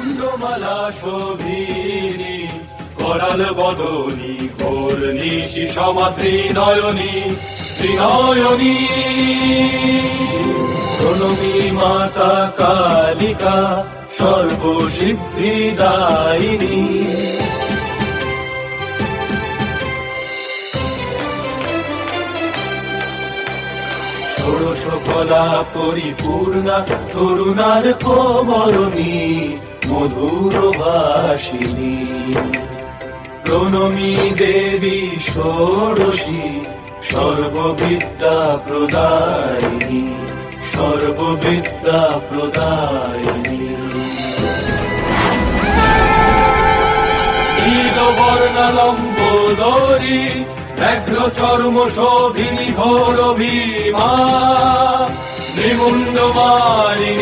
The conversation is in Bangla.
মুন্ডমালা শোভিনী করাল বদনী ঘোর নিশি সমাত্রী নয়নী ত্রিনয়নী প্রণমী মাতা কালিকা সর্বসিদ্ধিদায়িনী ষোড়শ কলা পরিপূর্ণা তরুণার কোমরণী মধুর ভাষিনী প্রণমী দেবী ষোড়শী সর্ববিদ্যা প্রদায়িনী সর্ববিদ্যা প্রদায়িনী নীলবর্ণালম্বোদরী ব্যাঘ্র চর্ম শোভিনী ঘোর ভীমা নিমুন্ডমালিনী